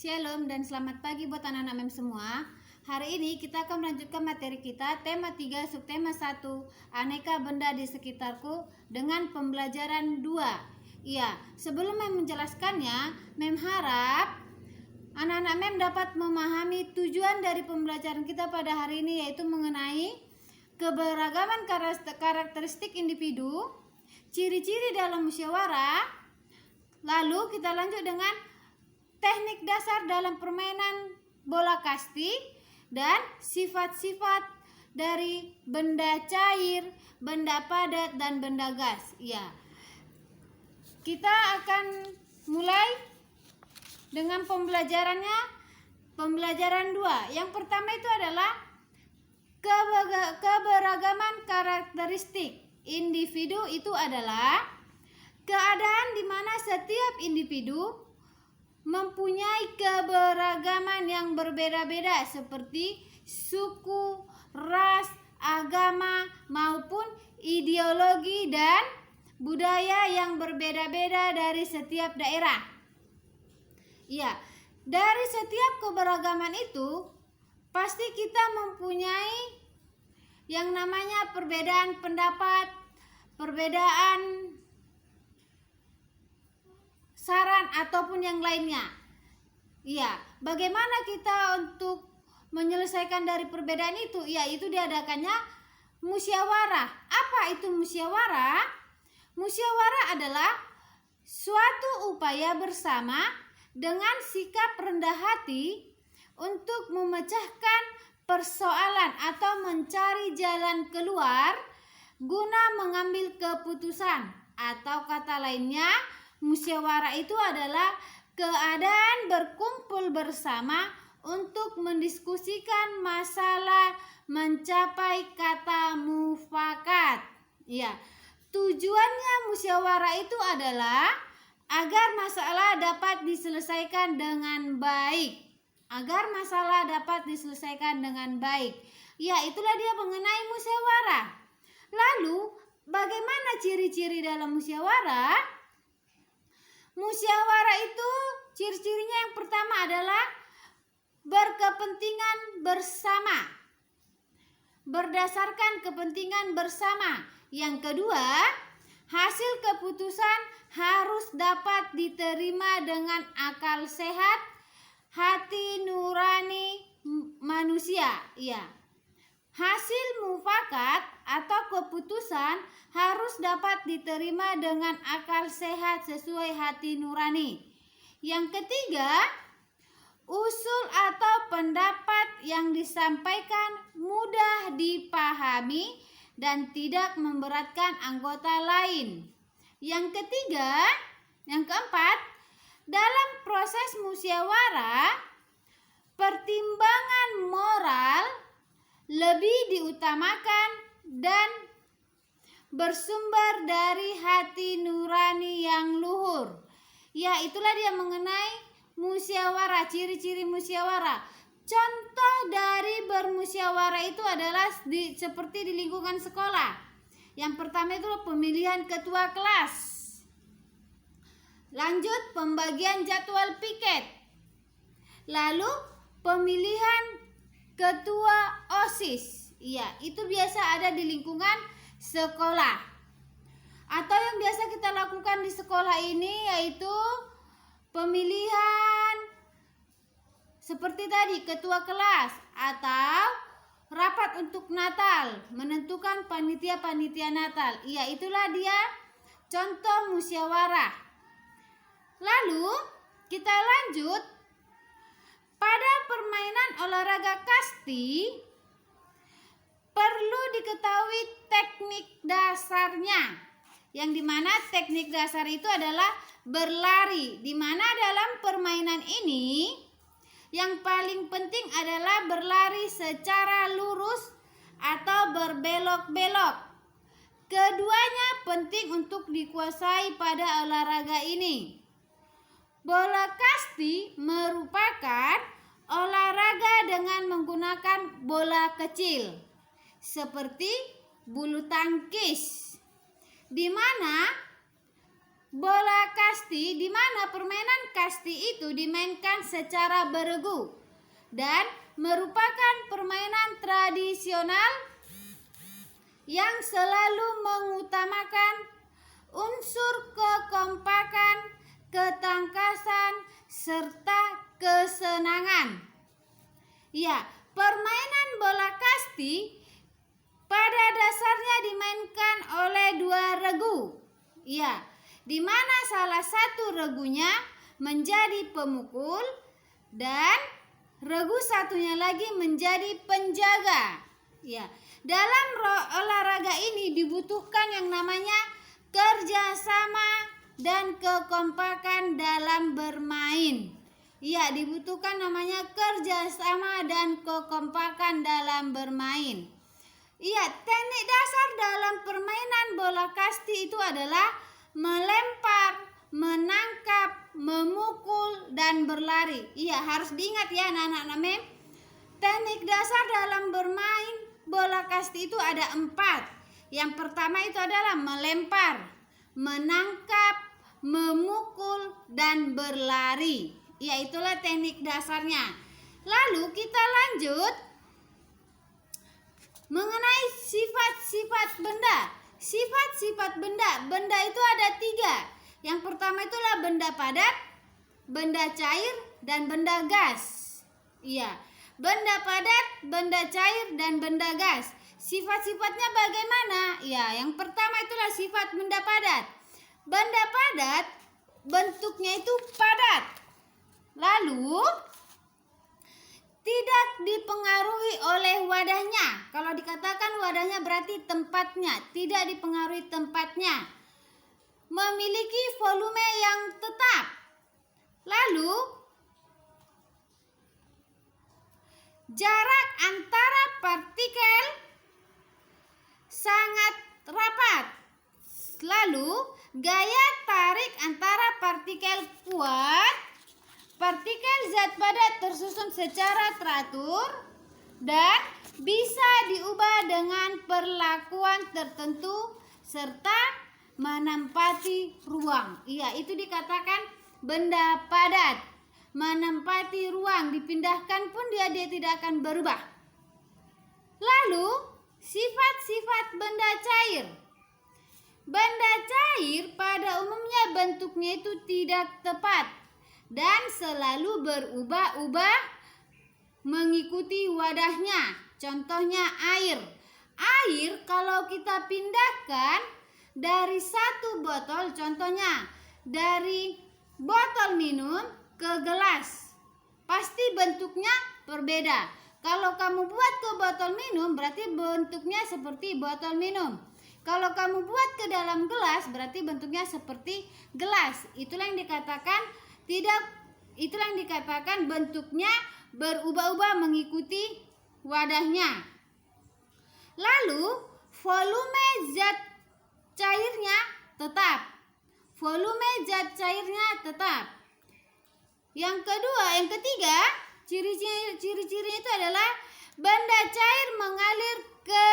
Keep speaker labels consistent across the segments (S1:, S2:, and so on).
S1: Shalom dan selamat pagi buat anak-anak MEM semua. Hari ini kita akan melanjutkan materi kita, tema 3, subtema 1, aneka benda di sekitarku dengan pembelajaran 2. Iya, sebelum MEM menjelaskannya, MEM harap anak-anak MEM dapat memahami tujuan dari pembelajaran kita pada hari ini, yaitu mengenai keberagaman karakteristik individu, ciri-ciri dalam musyawarah. Lalu kita lanjut dengan teknik dasar dalam permainan bola kasti dan sifat-sifat dari benda cair, benda padat, dan benda gas. Ya, kita akan mulai dengan pembelajarannya. Pembelajaran 2. Yang pertama itu adalah keberagaman karakteristik individu. Itu adalah keadaan di mana setiap individu mempunyai keberagaman yang berbeda-beda seperti suku, ras, agama, maupun ideologi dan budaya yang berbeda-beda dari setiap daerah. Ya, dari setiap keberagaman itu pasti kita mempunyai yang namanya perbedaan pendapat, perbedaan saran ataupun yang lainnya. Iya, bagaimana kita untuk menyelesaikan dari perbedaan itu? Ya, itu diadakannya musyawarah. Apa itu musyawarah? Musyawarah adalah suatu upaya bersama dengan sikap rendah hati untuk memecahkan persoalan atau mencari jalan keluar guna mengambil keputusan, atau kata lainnya, musyawarah itu adalah keadaan berkumpul bersama untuk mendiskusikan masalah mencapai kata mufakat. Ya, tujuannya musyawarah itu adalah agar masalah dapat diselesaikan dengan baik. Agar masalah dapat diselesaikan dengan baik. Ya, itulah dia mengenai musyawarah. Lalu, bagaimana ciri-ciri dalam musyawarah? Musyawarah itu ciri-cirinya yang pertama adalah berkepentingan bersama, berdasarkan kepentingan bersama. Yang kedua, hasil keputusan harus dapat diterima dengan akal sehat, hati nurani manusia. Ya, hasil mufakat atau keputusan harus dapat diterima dengan akal sehat sesuai hati nurani. Yang ketiga, usul atau pendapat yang disampaikan mudah dipahami dan tidak memberatkan anggota lain. Yang keempat, dalam proses musyawarah, pertimbangan moral lebih diutamakan dan bersumber dari hati nurani yang luhur. Ya, itulah dia mengenai musyawarah, ciri-ciri musyawarah. Contoh dari bermusyawarah itu adalah seperti di lingkungan sekolah. Yang pertama itu pemilihan ketua kelas. Lanjut, pembagian jadwal piket. Lalu pemilihan ketua OSIS. Iya, itu biasa ada di lingkungan sekolah. Atau yang biasa kita lakukan di sekolah ini yaitu pemilihan seperti tadi, ketua kelas, atau rapat untuk Natal, menentukan panitia-panitia Natal. Iya, itulah dia contoh musyawarah. Lalu kita lanjut pada permainan olahraga kasti. Perlu diketahui teknik dasarnya, yang dimana teknik dasar itu adalah berlari, dimana dalam permainan ini yang paling penting adalah berlari secara lurus atau berbelok-belok. Keduanya penting untuk dikuasai pada olahraga ini. Bola kasti merupakan olahraga dengan menggunakan bola kecil seperti bulu tangkis, di mana bola kasti, di mana permainan kasti itu dimainkan secara beregu dan merupakan permainan tradisional yang selalu mengutamakan unsur kekompakan, ketangkasan, serta kesenangan. Ya, permainan bola kasti pada dasarnya dimainkan oleh dua regu. Ya, di mana salah satu regunya menjadi pemukul dan regu satunya lagi menjadi penjaga. Ya, dalam olahraga ini dibutuhkan yang namanya kerjasama dan kekompakan dalam bermain. Ya, dibutuhkan namanya kerjasama dan kekompakan dalam bermain. Iya, teknik dasar dalam permainan bola kasti itu adalah melempar, menangkap, memukul, dan berlari. Iya, harus diingat ya anak-anak mem. Teknik dasar dalam bermain bola kasti itu ada 4. Yang pertama itu adalah melempar, menangkap, memukul, dan berlari. Ya, itulah teknik dasarnya. Lalu kita lanjut mengenai sifat-sifat benda. Sifat-sifat benda. Benda itu ada 3. Yang pertama itulah benda padat, benda cair, dan benda gas. Iya, benda padat, benda cair, dan benda gas. Sifat-sifatnya bagaimana? Ya, yang pertama itulah sifat benda padat. Benda padat bentuknya itu padat. Lalu tidak dipengaruhi oleh wadahnya. Kalau dikatakan wadahnya berarti tempatnya, tidak dipengaruhi tempatnya. Memiliki volume yang tetap. Lalu jarak antara partikel sangat rapat. Lalu gaya tarik antara partikel kuat. Partikel zat padat tersusun secara teratur dan bisa diubah dengan perlakuan tertentu serta menempati ruang. Iya, itu dikatakan benda padat. Menempati ruang, dipindahkan pun dia tidak akan berubah. Lalu, sifat-sifat benda cair. Benda cair pada umumnya bentuknya itu tidak tepat dan selalu berubah-ubah mengikuti wadahnya. Contohnya air. Air kalau kita pindahkan dari satu botol, contohnya dari botol minum ke gelas, pasti bentuknya berbeda. Kalau kamu buat ke botol minum, berarti bentuknya seperti botol minum. Kalau kamu buat ke dalam gelas, berarti bentuknya seperti gelas. Itulah yang dikatakan bentuknya berubah-ubah mengikuti wadahnya. Lalu volume zat cairnya tetap. Volume zat cairnya tetap. Yang ketiga, ciri-cirinya itu adalah benda cair mengalir ke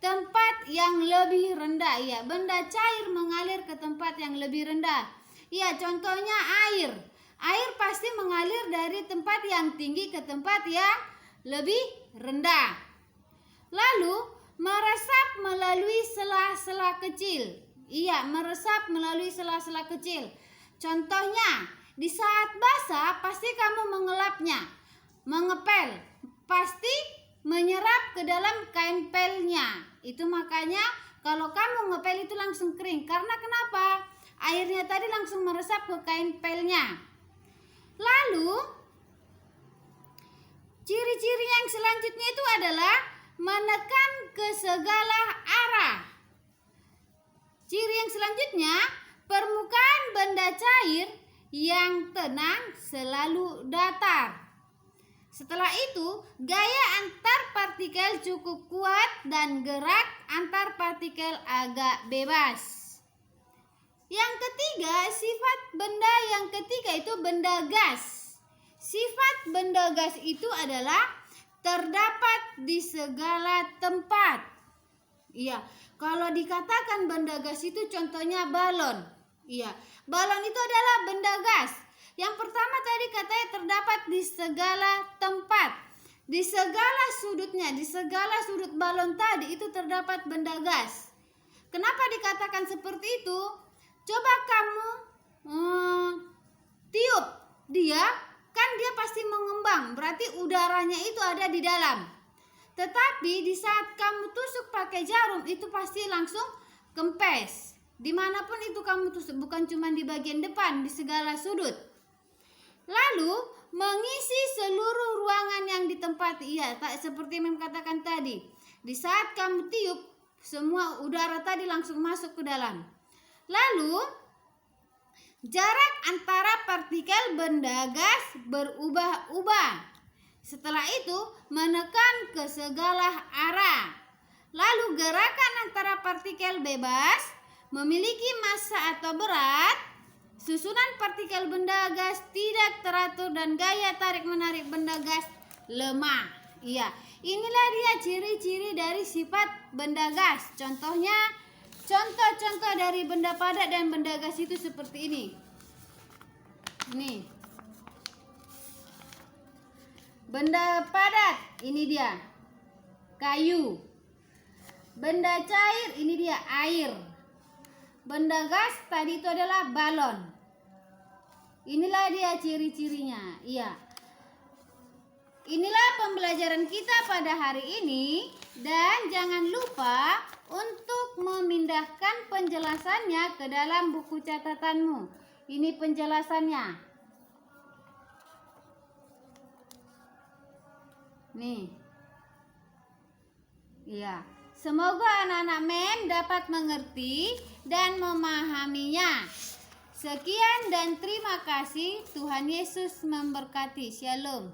S1: tempat yang lebih rendah. Ya, benda cair mengalir ke tempat yang lebih rendah. Ya, contohnya air. Air pasti mengalir dari tempat yang tinggi ke tempat yang lebih rendah. Lalu meresap melalui sela-sela kecil. Iya, meresap melalui sela-sela kecil. Contohnya, di saat basah pasti kamu mengelapnya. Mengepel, pasti menyerap ke dalam kain pelnya. Itu makanya kalau kamu ngepel itu langsung kering. Karena kenapa? Airnya tadi langsung meresap ke kain pelnya. Lalu ciri-ciri yang selanjutnya itu adalah menekan ke segala arah. Ciri yang selanjutnya, permukaan benda cair yang tenang selalu datar. Setelah itu, gaya antar partikel cukup kuat dan gerak antar partikel agak bebas. Yang ketiga, sifat benda yang ketiga itu benda gas. Sifat benda gas itu adalah terdapat di segala tempat. Iya, kalau dikatakan benda gas itu contohnya balon. Iya, balon itu adalah benda gas. Yang pertama tadi katanya terdapat di segala tempat. Di segala sudutnya, di segala sudut balon tadi itu terdapat benda gas. Kenapa dikatakan seperti itu? Coba kamu tiup dia, kan dia pasti mengembang, berarti udaranya itu ada di dalam. Tetapi di saat kamu tusuk pakai jarum itu pasti langsung kempes. Dimanapun itu kamu tusuk, bukan cuma di bagian depan, di segala sudut. Lalu mengisi seluruh ruangan yang ditempati. Iya, tak seperti yang katakan tadi. Di saat kamu tiup, semua udara tadi langsung masuk ke dalam. Lalu jarak antara partikel benda gas berubah-ubah. Setelah itu menekan ke segala arah. Lalu gerakan antara partikel bebas memiliki massa atau berat. Susunan partikel benda gas tidak teratur dan gaya tarik-menarik benda gas lemah. Iya, inilah dia ciri-ciri dari sifat benda gas. Contohnya, contoh-contoh dari benda padat dan benda gas itu seperti ini. Nih. Benda padat, ini dia. Kayu. Benda cair, ini dia air. Benda gas tadi itu adalah balon. Inilah dia ciri-cirinya. Iya. Inilah pembelajaran kita pada hari ini, dan jangan lupa untuk memindahkan penjelasannya ke dalam buku catatanmu. Ini penjelasannya. Nih. Iya. Semoga anak-anak MEM dapat mengerti dan memahaminya. Sekian dan terima kasih. Tuhan Yesus memberkati. Shalom.